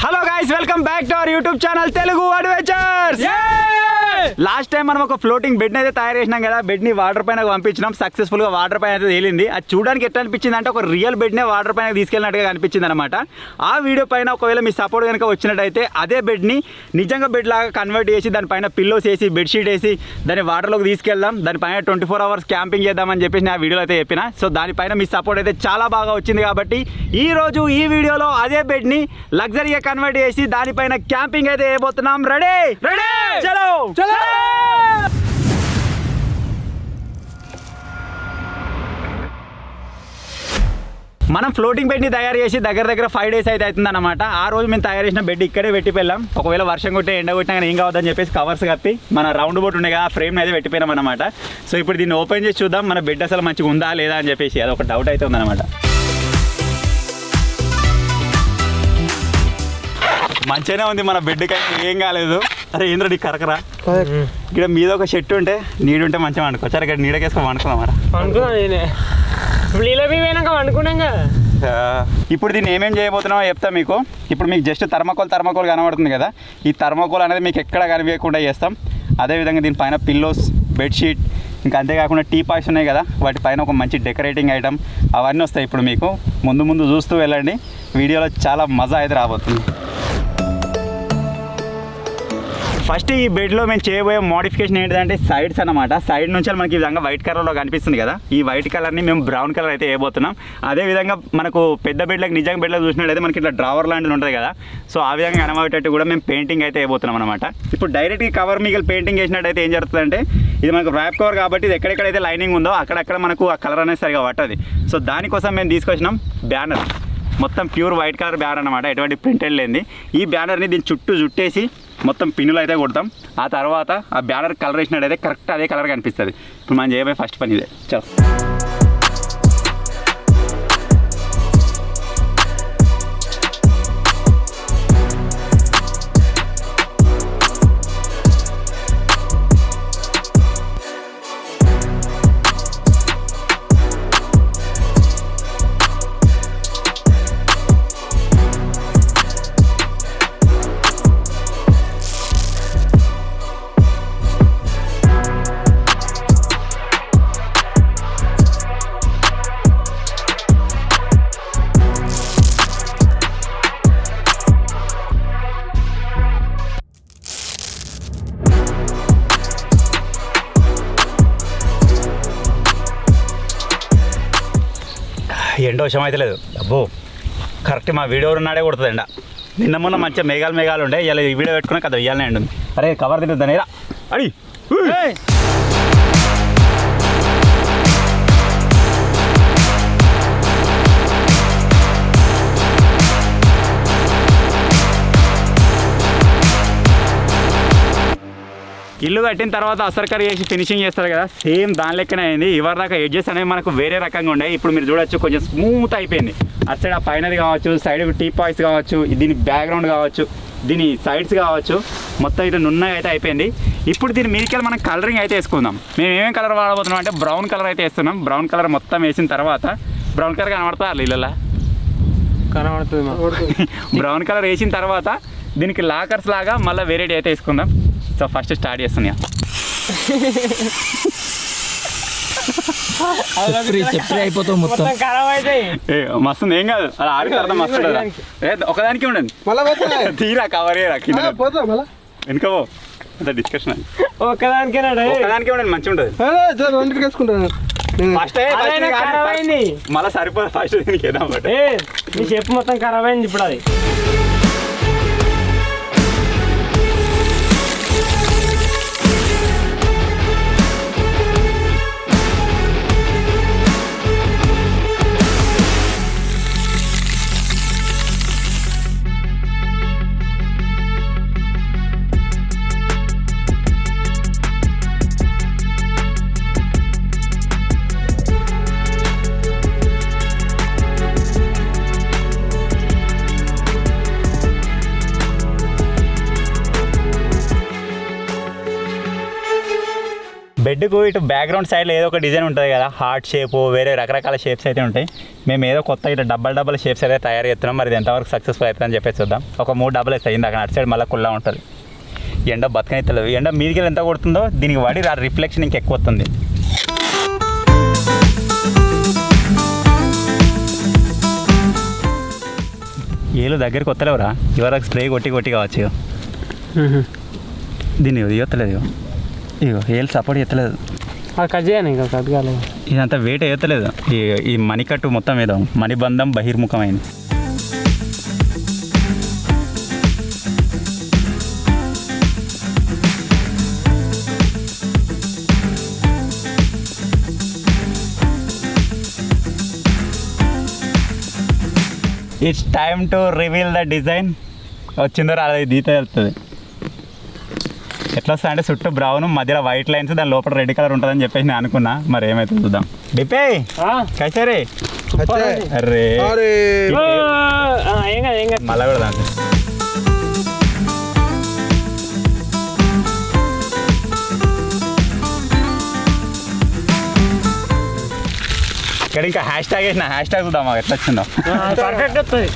Hello guys, welcome back to our YouTube channel Telugu adventures. Last time మనం ఒక floating bed అయితే తయారు చేసినాం కదా. బెడ్ ని వాటర్ పైన పంపించినాం, సక్సెస్ఫుల్ గా వాటర్ పైన అయితే తేలింది. అది చూడడానికి ఎట్లా అనిపించింది అంటే ఒక రియల్ బెడ్ నే వాటర్ పైన తీసుకెళ్ళినట్టుగా అనిపించింది అనమాట. ఆ వీడియో పైన ఒకవేళ మీ సపోర్ట్ కనుక వచ్చినట్టయితే అదే బెడ్ ని నిజంగా బెడ్ లాగా కన్వర్ట్ చేసి దానిపైన పిల్లోస్ వేసి బెడ్షీట్ వేసి దాన్ని వాటర్లోకి తీసుకెళ్దాం, దానిపైన 24 hours క్యాంపింగ్ చేద్దామని చెప్పేసి నేను ఆ వీడియోలో అయితే చెప్పిన. సో దానిపైన మీ సపోర్ట్ అయితే చాలా బాగా వచ్చింది కాబట్టి ఈ రోజు ఈ వీడియోలో అదే బెడ్ ని లగ్జరీగా కన్వర్ట్ చేసి దానిపైన క్యాంపింగ్ అయితే చేయబోతున్నాం. రెడీ రెడీ చలో చలో. మనం ఫ్లోటింగ్ బెడ్ని తయారు చేసి దగ్గర 5 days అయితే అవుతుంది అనమాట. ఆ రోజు మేము తయారు చేసిన బెడ్ ఇక్కడే పెట్టి వెళ్ళాం. ఒకవేళ వర్షం కొట్టే ఎండ కొట్టినా కానీ ఏం కావద్దని చెప్పేసి కవర్స్ కప్పి మన రౌండ్ బోట్ ఉండే కదా ఆ ఫ్రేమ్ అయితే పెట్టిపోయినాం అనమాట. సో ఇప్పుడు దీన్ని ఓపెన్ చేసి చూద్దాం మన బెడ్ అసలు మంచిగా ఉందా లేదా అని చెప్పేసి అదొక డౌట్ అయితే ఉందన్నమాట. మంచిగానే ఉంది మన బెడ్కి, ఏం కాలేదు. అరే ఏంద్రడి కరకరా, ఇక్కడ మీద ఒక షెట్ ఉంటే నీడుంటే మంచిగా వండుకోవచ్చు. అరే ఇక్కడ నీడకేసుకొని వండుకుందాం. ఇప్పుడు దీన్ని ఏమేం చేయబోతున్నామో చెప్తా మీకు. ఇప్పుడు మీకు జస్ట్ థర్మాకోల్ కనబడుతుంది కదా, ఈ థర్మాకోల్ అనేది మీకు ఎక్కడ కనిపించకుండా చేస్తాం. అదేవిధంగా దీనిపైన పిల్లోస్, బెడ్షీట్, ఇంకా అంతేకాకుండా టీ పాయ్స్ ఉన్నాయి కదా, వాటిపైన ఒక మంచి డెకరేటింగ్ ఐటమ్ అవన్నీ వస్తాయి. ఇప్పుడు మీకు ముందు చూస్తూ వెళ్ళండి, వీడియోలో చాలా మజా అయితే రాబోతుంది. ఫస్ట్ ఈ బెడ్లో మేము చేయబోయే మోడిఫికేషన్ ఏంటంటే సైడ్స్ అనమాట. సైడ్ నుంచి మనకి ఈ విధంగా వైట్ కలర్లో కనిపిస్తుంది కదా, ఈ వైట్ కలర్ని మేము బ్రౌన్ కలర్ అయితే వేయబోతున్నాం. అదేవిధంగా మనకు పెద్ద బెడ్లకు నిజంగా బెడ్లో చూసినట్టయితే మనకి ఇట్లా డ్రావర్ లాంటిది ఉంటుంది కదా, సో ఆ విధంగా కనబడేటట్టు కూడా మేము పెయింటింగ్ అయితే వేయబోతున్నాం అనమాట. ఇప్పుడు డైరెక్ట్గా కవర్ మిగిలి పెయింటింగ్ చేసినట్టయితే ఏం జరుగుతుందంటే ఇది మనకు ర్యాప్ కవర్ కాబట్టి ఇది ఎక్కడెక్కడైతే లైనింగ్ ఉందో అక్కడక్కడ మనకు ఆ కలర్ అనేది సరిగా పట్టదు. సో దానికోసం మేము తీసుకొచ్చినాం బ్యానర్, మొత్తం ప్యూర్ వైట్ కలర్ బ్యానర్ అనమాట, ఎటువంటి ప్రింటెడ్ లేనిది. ఈ బ్యానర్ని దీని చుట్టూ చుట్టేసి మొత్తం పిన్నులు అయితే కొడతాం. ఆ తర్వాత ఆ బ్యానర్ కలర్ వేసినట్టయితే కరెక్ట్ అదే కలర్ కనిపిస్తుంది. ఇప్పుడు మనం చేయబోయే ఫస్ట్ పని ఇదే. చలో ఎండ వర్షం అయితే లేదు. అబ్బో కరెక్ట్ మా వీడియో ఉన్నాడే కొడుతుంది ఎండ. నిన్న మొన్న మంచిగా మేఘాలు ఉండే, ఇలా ఈ వీడియో పెట్టుకున్నా కదా ఇవ్వాలనే ఎండు. అరే కవర్ తిరుగుతానే రా అడి. ఇల్లు కట్టిన తర్వాత అసర్కర్ చేసి ఫినిషింగ్ చేస్తారు కదా, సేమ్ దాని లెక్కనే అయింది. ఇవరి దాకా ఎడ్జెస్ అనేవి మనకు వేరే రకంగా ఉన్నాయి. ఇప్పుడు మీరు చూడొచ్చు కొంచెం స్మూత్ అయిపోయింది. అటు సైడ్ ఆ పైనది కావచ్చు, సైడ్ టీ పాయ్స్ కావచ్చు, దీని బ్యాక్గ్రౌండ్ కావచ్చు, దీని సైడ్స్ కావచ్చు, మొత్తం ఇటు నున్నగా అయితే అయిపోయింది. ఇప్పుడు దీని మీదకి మనం కలరింగ్ అయితే వేసుకుందాం. మేము ఏమేమి కలర్ వాడబోతున్నాం అంటే బ్రౌన్ కలర్ అయితే వేస్తున్నాం. బ్రౌన్ కలర్ మొత్తం వేసిన తర్వాత బ్రౌన్ కలర్ కనబడతా ఇళ్ళలా కనబడుతుంది. బ్రౌన్ కలర్ వేసిన తర్వాత దీనికి లాకర్స్ లాగా మళ్ళీ వెరైటీ అయితే వేసుకుందాం. సో ఫస్ట్ స్టార్ట్ చేస్తున్నా. మస్తుంది, ఏం కాదు, అది ఆడి తర్వాత మస్తు. ఒకదానికి ఉండండి తీరా కవర్ వెనుకవో అంత డిస్కషన్. ఒకదానికే ఉండండి, మంచిగా ఉంటుంది. ఫస్ట్ మళ్ళీ సరిపోదు, ఫస్ట్ చెప్పు మొత్తం ఖరాబ్ అయింది ఇప్పుడు. అది బెడ్కు ఇటు బ్యాక్గ్రౌండ్ సైడ్లో ఏదో ఒక డిజైన్ ఉంటుంది కదా, హార్ట్ షేప్, వేరే రకరకాల షేప్స్ అయితే ఉంటాయి. మేము ఏదో కొత్త ఇట్లా డబ్బల్ షేప్స్ అయితే తయారు చేస్తున్నాం. మరి ఇది ఎంతవరకు సక్సెస్ఫుల్ అవుతుందని చెప్పేసి చూద్దాం. ఒక 3 డబ్బలు వేస్తాయి, ఇందాక అటు సైడ్ మళ్ళీ కుల్లా ఉంటుంది. ఎండ బతకనైతలేదు. ఎండ మీదికి ఎంత కొడుతుందో దీనికి వాడి రిఫ్లెక్షన్ ఇంకెక్కువ వస్తుంది. ఏళ్ళు దగ్గరికి వస్తలేవురా, ఇవరకు స్ప్రే కొట్టి కావచ్చు. దీన్ని ఇవ్వలేదు, ఇగో ఏళ్ళు సపోర్ట్ ఎత్తలేదు. కట్ చేయను ఇంకా కట్ కాలేదు. ఇదంతా వెయిట్ ఎత్తలేదు. ఈ మణికట్టు మొత్తం ఏదో మణిబంధం బహిర్ముఖమైంది. It's time to reveal the design. వచ్చిందో రాలేదు దీత వెళ్తుంది. ఎట్లా వస్తా అంటే చుట్టూ బ్రౌన్, మధ్యలో వైట్ లైన్స్, దాని లోపల రెడ్ కలర్ ఉంటుందని చెప్పేసి నేను అనుకున్నా. మరి ఏమైతే చూద్దాం. డిపే కైసరే అరే మళ్ళా కూడా దాంట్లో ఇక్కడ ఇంకా హ్యాష్ ట్యాగ్ వేసిన. హ్యాష్ ట్యాగ్ చూద్దామా ఎట్లా వచ్చిందో. పర్ఫెక్ట్ వస్తుంది.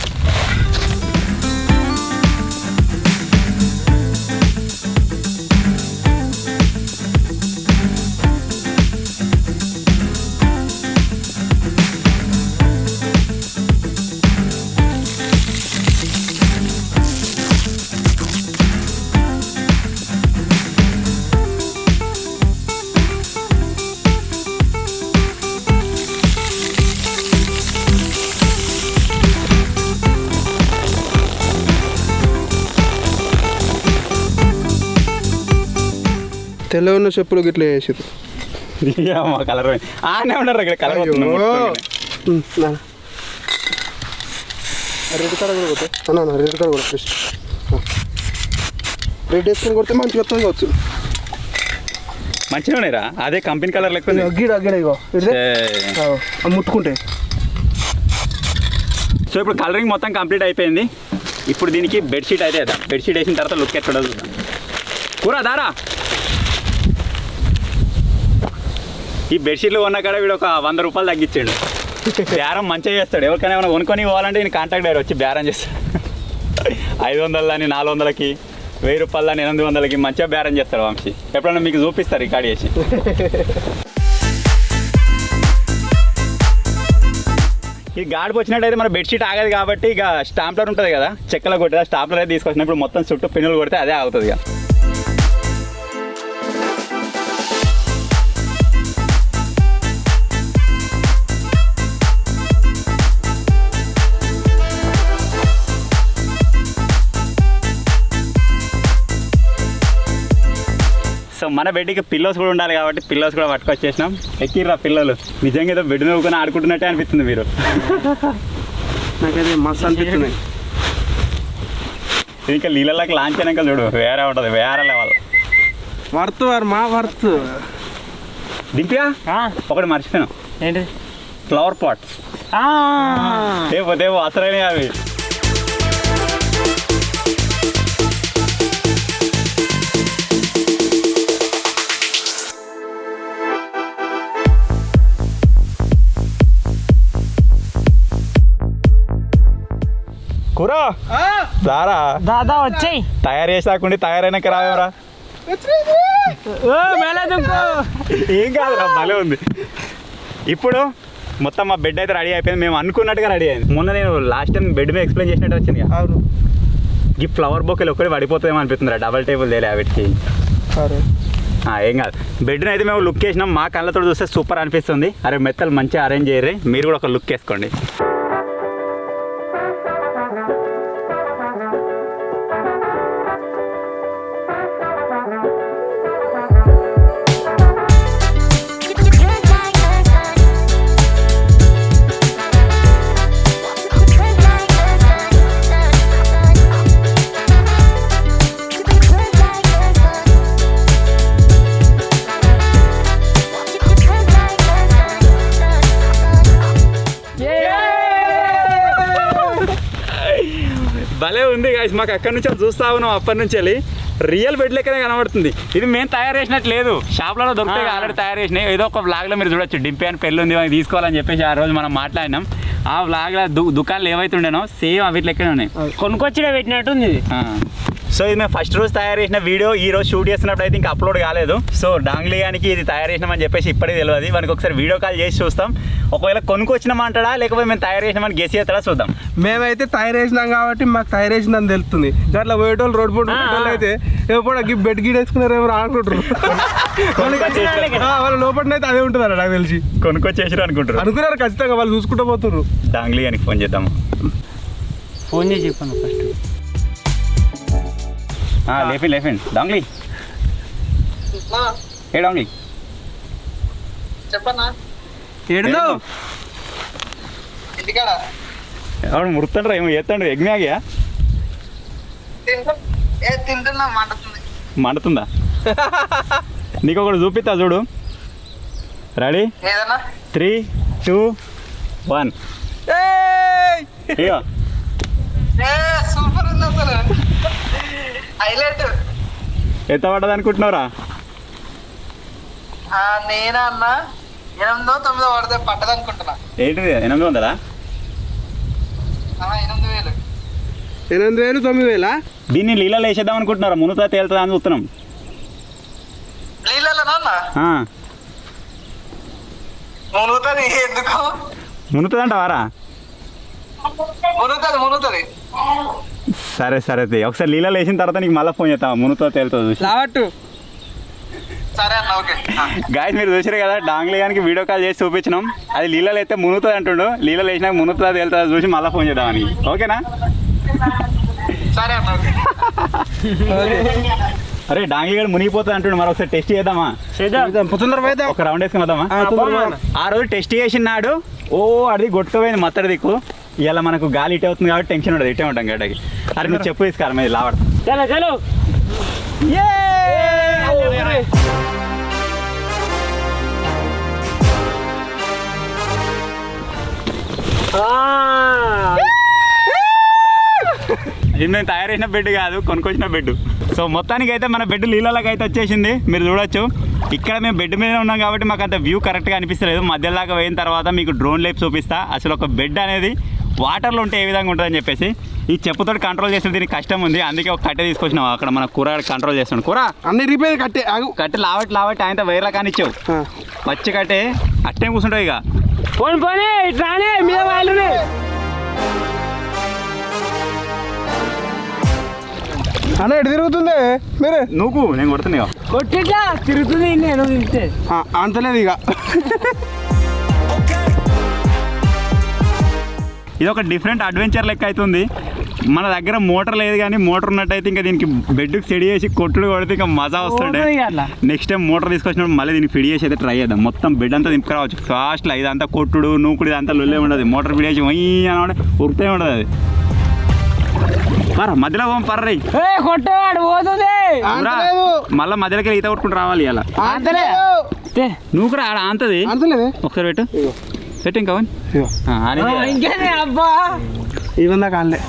తెల్ల ఉన్న చెప్పులు గిట్లా వేసారు. మా కలర్ ఆనే ఉన్నారు ఇక్కడ కలర్. రెడ్ కలర్ కూడా కొట్టే అన్న, రెడ్ కలర్ కూడా బెస్ట్. రెడ్ వేసుకొని కొడితే మంచిగా వస్తుంది కావచ్చు. మంచిగా ఉన్నాయిరా, అదే కంపెనీ కలర్ లెక్క అగ్గిడ ఇగో ముట్టుకుంటే. సో ఇప్పుడు కలరింగ్ మొత్తం కంప్లీట్ అయిపోయింది. ఇప్పుడు దీనికి బెడ్షీట్ అయితే వేద్దాం. బెడ్షీట్ వేసిన తర్వాత లుక్ ఎక్కడ చూద్దాం. కూర దారా. ఈ బెడ్షీట్లు కొన్న కాడ వీడు ఒక 100 రూపాయలు తగ్గించాడు. బేరం మంచిగా చేస్తాడు. ఎవరికైనా ఏమైనా కొనుక్కొని పోవాలంటే నేను కాంటాక్ట్ అయ్యారు, వచ్చి బేరం చేస్తాడు. 500 అని 400కి, 1000 రూపాయలు అని 800కి మంచిగా బేరం చేస్తాడు వంశీ. ఎప్పుడైనా మీకు చూపిస్తారు రికార్డ్ చేసి. ఈ గాడిపు వచ్చినట్టయితే మన బెడ్షీట్ ఆగదు కాబట్టి ఇక స్టాంప్లర్ ఉంటుంది కదా, చెక్కలో కొట్టిన స్టాంప్లర్ అయితే తీసుకొచ్చినప్పుడు మొత్తం చుట్టూ పిన్నులు కొడితే అదే అవుతుంది. ఇక సో మన బెడ్కి పిల్లోస్ కూడా ఉండాలి కాబట్టి పిల్లోస్ కూడా పట్టుకొచ్చేసినాం. ఎక్కిర్రా పిల్లలు. నిజంగా ఏదో బెడ్ నవ్వుకొని ఆడుకుంటున్నట్టే అనిపిస్తుంది మీరు. నాకైతే మస్తు అనిపిస్తున్నాయి. ఇంకా నీళ్ళకి లాంచ్ అయినాక చూడు వేరే ఉంటుంది, వేరే లెవెల్. వర్త్ మా వర్త్. దింపియా ఒకటి మర్చిపోయాను. ఏంటి? Flower pots. దేవో అసలైనవి అవి. కూర దారా దాదా వచ్చాయి. తయారు చేసాకుండి తయారైనాక రావేమరా. ఏం కాదురా, భలే ఉంది. ఇప్పుడు మొత్తం మా బెడ్ అయితే రెడీ అయిపోయింది. మేము అనుకున్నట్టుగా రెడీ అయింది. మొన్న నేను లాస్ట్ టైం బెడ్ మీద ఎక్స్ప్లెయిన్ చేసినట్టు వచ్చింది. అవును, ఈ ఫ్లవర్ బొకేలు ఒక్కటి పడిపోతుందేమో అనిపిస్తుంది. డబల్ టేబుల్ తేలే వీటికి. ఏం కాదు. బెడ్ని అయితే మేము లుక్ వేసినాం. మా కళ్ళతో చూస్తే సూపర్ అనిపిస్తుంది. అరే మెత్తలు మంచిగా అరేంజ్ చేయరు, మీరు కూడా ఒక లుక్ వేసుకోండి. భలే ఉంది గాయస్. మాకు అక్కడి నుంచి చూస్తా ఉన్నాం అప్పటి నుంచి వెళ్ళి. రియల్ బెడ్ లెక్కనే కనబడుతుంది. ఇది మేము తయారు చేసినట్టు లేదు, షాప్లలో దొరుకుతాయి ఆల్రెడీ తయారు చేసినాయి. ఏదో ఒక వ్లాగ్లో మీరు చూడొచ్చు, డింపి అని పెళ్ళి ఉంది మనకి తీసుకోవాలని చెప్పేసి ఆ రోజు మనం మాట్లాడినాం. ఆ వ్లాగ్లో దుకాణాలు ఏవైతే ఉండేనో సేమ్ అవి లెక్కనే ఉన్నాయి. కొనుక్కొచ్చిడే పెట్టినట్టుంది ఇది. సో ఇది మేము ఫస్ట్ రోజు తయారు చేసిన వీడియో ఈ రోజు షూట్ చేస్తున్నప్పుడు అయితే ఇంకా అప్లోడ్ కాలేదు. సో డాంగ్లియానికి ఇది తయారు చేసినామని చెప్పేసి ఇప్పటికి తెలియదు. మనకి ఒకసారి వీడియో కాల్ చేసి చూస్తాం. ఒకవేళ కొనుక్కొచ్చినామంటాడా లేకపోతే మేము తయారు చేసినామని గెస్ చేస్తాడా చూద్దాం. మేమైతే తయారు చేసినాం కాబట్టి మాకు తయారు చేసిందని తెలుస్తుంది. అట్లా పోయేటోళ్ళు రోడ్ పోటీ అయితే ఎప్పుడు బెడ్ గీడ్ వేసుకున్నారు ఏమో అనుకుంటారు. వాళ్ళ లోపలనైతే అదే ఉంటుంది అన్న నాకు తెలిసి. కొనుక్కొచ్చేసారు అనుకున్నారు ఖచ్చితంగా, వాళ్ళు చూసుకుంటూ పోతున్నారు. డాంగ్లియానికి ఫోన్ చేద్దాము. ఫోన్ చేసి చెప్పాను ఫస్ట్. లేఫిండి డాంగ్లీ. ఏ డాంగ్లీ చెప్పన్నా ఏడులో ఇంటికాడ అవును ముడుతుండ్రా ఏమో చేస్తాడు ఎగ్నాగియా తింటున్నా మండుతుంది. మండుతుందా? నీకు ఒకటి చూపిస్తా చూడు. రెడీ? ఏదన్నా 3, 2, 1. ఇగో సూపర్ ఉంది అసలు, హైలైట్. ఎంత పడ్డది అనుకుంటున్నావురా? నేనా అన్న 800, 900 పడితే పట్టదు అనుకుంటున్నా. ఏంటిది 800? 8,000. 8,000 9,000. దీన్ని నీళ్ళలో వేసేద్దాం అనుకుంటున్నారా? మునుతా తేలుతుందా అని చూస్తున్నాం. నీళ్ళలోనా అన్న మునుగుతుంది? ఎందుకు మునుతుంది అంటావారా? మునుగుతుంది. సరే ఒకసారి నీళ్ళలో వేసిన తర్వాత నీకు మళ్ళీ ఫోన్ చేస్తాం. మునుతో తేలుతుంది చూసి. లావట్టు సరే అన్న, ఓకే. గాయస్ మీరు చూసారు కదా, డాంగ్లియానికి వీడియో కాల్ చేసి చూపించినాం. అది నీళ్ళలో అయితే మునుగుతుంది అంటుండు. నీళ్ళలో వేసినాక మునుగుతుందా తేలుతుందా చూసి మళ్ళీ ఫోన్ చేద్దామని. ఓకేనా? సరే అన్న, ఓకే. అరే డాంగ్లియాడు మునిగిపోతుంది అంటుండు, మరి ఒకసారి టెస్ట్ చేద్దామా? ఒక రౌండ్ వేసుకుని వద్దామా? ఆ రోజు టెస్ట్ చేసినాడు. అది కొట్టుకోపోయింది మత్తడి దిక్కు. ఇలా మనకు గాలి ఇటే అవుతుంది కాబట్టి టెన్షన్ ఉండదు, ఇటే ఉంటాం గడ్డకి. అరే నువ్వు చెప్పు తీసుకోవాలి మీద లావడతాం. చలో ఇది మేము తయారు చేసిన బెడ్ కాదు, కొనుక్కొచ్చిన బెడ్. సో మొత్తానికి అయితే మన బెడ్ నీళ్ళకి అయితే వచ్చేసింది. మీరు చూడొచ్చు, ఇక్కడ మేము బెడ్ మీద ఉన్నాం కాబట్టి మాకు అంత వ్యూ కరెక్ట్గా అనిపిస్తలేదు. మధ్యలోకి పోయిన తర్వాత మీకు డ్రోన్ లైఫ్ చూపిస్తా అసలు ఒక బెడ్ అనేది వాటర్లో ఉంటే ఏ విధంగా ఉంటుందని చెప్పేసి. ఈ చెప్పుతో కంట్రోల్ చేసిన దీనికి కష్టం ఉంది, అందుకే ఒక కట్టె తీసుకొచ్చినాం. అక్కడ మన కూర కంట్రోల్ చేస్తున్నాడు. కూర అన్ని రిపేర్ కట్టె లావట్ ఆయనతో వైర్లా కానిచ్చావు. పచ్చి కట్టే అట్టే కూర్చుంటావు. ఇక పోనీ ఇట్లానే మీద వాళ్ళు అన్న ఎటు తిరుగుతుంది మీరే? నువ్వు నేను కొడుతున్నా కొట్టిట్లా తిరుగుతుంది. నేను తింటే అంతలేదు ఇక. ఇది ఒక డిఫరెంట్ అడ్వెంచర్ లెక్క అవుతుంది. మన దగ్గర మోటార్ లేదు, కానీ మోటార్ ఉన్నట్టయితే ఇంకా దీనికి బెడ్కి సెడి చేసి కొట్టుడు కొడితే ఇంకా మజా వస్తుండే. నెక్స్ట్ టైం మోటార్ తీసుకొచ్చినప్పుడు మళ్ళీ దీనికి ఫిడి చేసి అయితే ట్రై చేద్దాం. మొత్తం బెడ్ అంతా దింపుకురావచ్చు ఫాస్ట్లో. ఇదంతా కొట్టుడు నూకుడు ఇదంతా లొల్లే ఉండదు. మోటార్ ఫిడి చేసి అని ఉరితే ఉండదు. అది మధ్యలో పోం పర్రై కొట్టేవాడు పోతుంది. మళ్ళీ మధ్యలోకి ఈత కొట్టుకుంటూ రావాలి. ఇలా నువ్వు కూడా ఆడ అంతది ఒకసారి పెట్టు ఇంకా ఇంకేంది అబ్బా ఇవందా కాలే.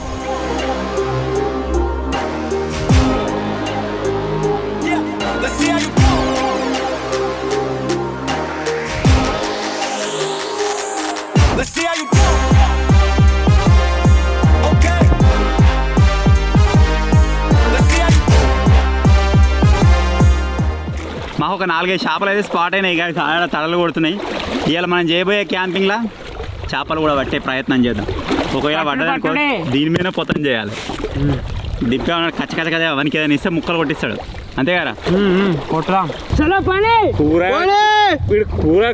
మాకు ఒక 4-5 చేపలు అయితే స్పాట్ అయినాయి. ఇక తడలు కొడుతున్నాయి. ఇవాళ మనం చేయబోయే క్యాంపింగ్లో చేపలు కూడా పట్టే ప్రయత్నం చేద్దాం. ఒకవేళ పడ్డదనుకో దీని మీద పొతం చేయాలి. దిప్పే కచ్చ అవనికి ఏదైనా ఇస్తే ముక్కలు కొట్టిస్తాడు, అంతే కదా? కొట్టరా చలో పని.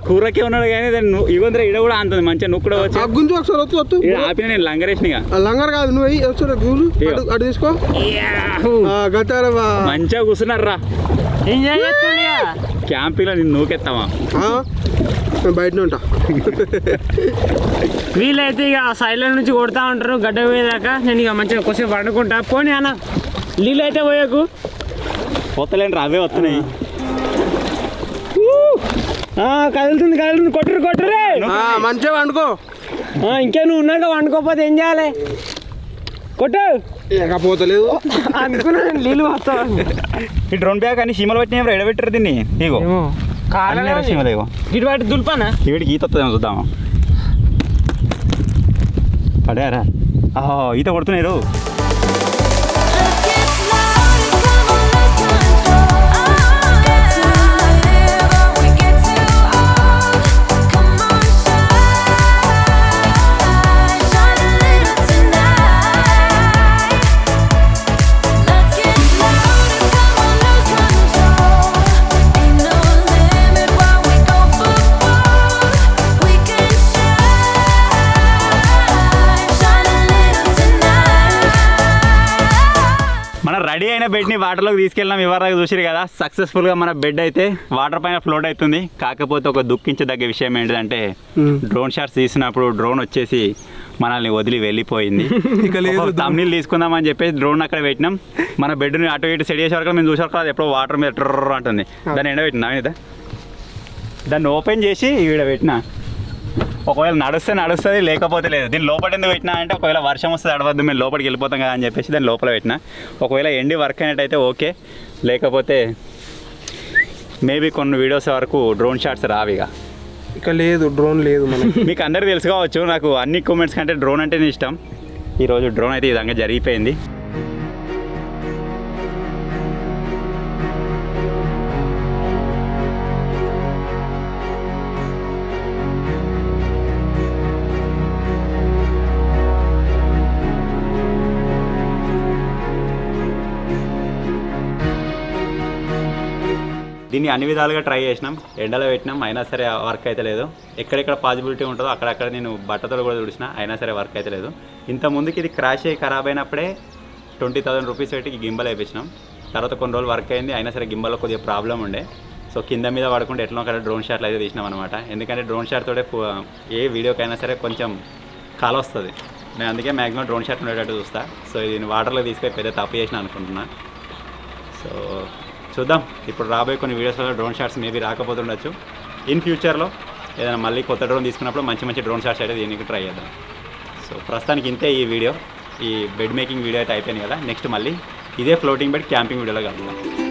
కూరకే ఉన్నాడు కానీ దాన్ని ఇవ్వంద్ర ఇడ కూడా అంతది మంచిగా నువ్వు కూడా వచ్చి గుంజు ఒకసారి ఆపిన నేను లంగరేసిన. లంగర్ కాదు నువ్వు అటు తీసుకో. మంచిగా కూర్చున్నారా ఎంజాయ్ చేస్తుండే. క్యాంపింగ్లో నేను నూకెత్తావా? బయట ఉంటా. వీళ్ళైతే ఇక సైలెంట్ నుంచి కొడతా ఉంటారు గడ్డ పోయేదాకా. నేను ఇక మంచిగా కొద్దిసేపు పండుకుంటా. పోనీ అన్న నీళ్ళు అయితే పోయాకు పోతలేండి, అవే వస్తున్నాయి. కదులుతుంది కొట్టరే మంచిగా వండుకో. ఇంకే నువ్వు ఉన్నాక వండుకోకపోతే ఏం చేయాలి? కొట్టు లేకపోతలేదు అనుకున్నాను నీళ్ళు వస్తాను ఈ డ్రోన్ బ్యాగ్ అని సీమలు పట్టిన ఎడబెట్టారు దీన్ని ఇగో కాలే సీమలు ఇగో ఇటు వాటి దులిపానా వీడికి ఈత వస్తుందేమో చూద్దామా పడారా ఈత కొడుతున్నారు రెడీ అయిన బెడ్ని వాటర్లోకి తీసుకెళ్ళినాం ఇవరకు చూసిరు కదా సక్సెస్ఫుల్గా మన బెడ్ అయితే వాటర్ పైన ఫ్లోట్ అవుతుంది. కాకపోతే ఒక దుఃఖించదగ్గ విషయం ఏంటంటే డ్రోన్ షాట్స్ తీసినప్పుడు డ్రోన్ వచ్చేసి మనల్ని వదిలి వెళ్ళిపోయింది. తమ్నీళ్ళు తీసుకుందామని చెప్పేసి డ్రోన్ అక్కడ పెట్టినాం. మన బెడ్ని అటు ఇటు సెట్ చేసే వరకు మేము చూసే వరకు అది ఎప్పుడో వాటర్ మీద ట్రర్ అంటుంది. దాన్ని ఎండ పెట్టినా మీద దాన్ని ఓపెన్ చేసి ఈడ పెట్టినా. ఒకవేళ నడుస్తుంది లేకపోతే లేదు. దీన్ని లోపల ఎందుకు పెట్టినా అంటే ఒకవేళ వర్షం వస్తుంది అడవద్దు మేము లోపలికి వెళ్ళిపోతాం కదా అని చెప్పేసి దాన్ని లోపల పెట్టినా. ఒకవేళ ఎండి వర్క్ అయినట్టయితే ఓకే, లేకపోతే మేబీ కొన్ని వీడియోస్ వరకు డ్రోన్ షాట్స్ రావిగా. ఇక లేదు డ్రోన్ లేదు మనకి. మీకు అందరికీ తెలుసు కావచ్చు నాకు అన్ని కామెంట్స్ కంటే డ్రోన్ అంటేనే ఇష్టం. ఈరోజు డ్రోన్ అయితే ఈ విధంగా జరిగిపోయింది. దీన్ని అన్ని విధాలుగా ట్రై చేసినాం, ఎండలో పెట్టినాం, అయినా సరే వర్క్ అయితే లేదు. ఎక్కడెక్కడ పాసిబిలిటీ ఉంటుందో అక్కడక్కడ నేను బట్టతో కూడా చూసిన, అయినా సరే వర్క్ అయితే లేదు. ఇంత ముందుకి ఇది క్రాష్ అయ్యి ఖరాబ్ అయినప్పుడే 20,000 రూపీస్ పెట్టి గింబల్ వేయించినాం. తర్వాత కొన్ని రోజులు వర్క్ అయింది, అయినా సరే గింబల్లో కొద్దిగా ప్రాబ్లం ఉండే. సో కింద మీద పడుకుంటే ఎట్లా అక్కడ డ్రోన్ షాట్లు అయితే తీసినాం అనమాట. ఎందుకంటే డ్రోన్ షాట్ తోటే ఏ వీడియోకైనా సరే కొంచెం కాల్ వస్తుంది. నేను అందుకే మ్యాక్సిమం డ్రోన్ షాట్ ఉండేటట్టు చూస్తా. సో ఇది వాటర్లో తీసుకొని పెద్ద తప్పు చేసిన అనుకుంటున్నా. సో చూద్దాం, ఇప్పుడు రాబోయే కొన్ని వీడియోస్లో డ్రోన్ షాట్స్ మేబీ రాకపోతుండొచ్చు. ఇన్ ఫ్యూచర్లో ఏదైనా మళ్ళీ కొత్త డ్రోన్ తీసుకున్నప్పుడు మంచి డ్రోన్ షాట్స్ అయితే దీనికి ట్రై చేద్దాం. సో ప్రస్తుతానికి ఇంతే ఈ వీడియో. ఈ బెడ్ మేకింగ్ వీడియో అయితే అయిపోయింది కదా. నెక్స్ట్ మళ్ళీ ఇదే ఫ్లోటింగ్ బెడ్ క్యాంపింగ్ వీడియోలో కలుద్దాం.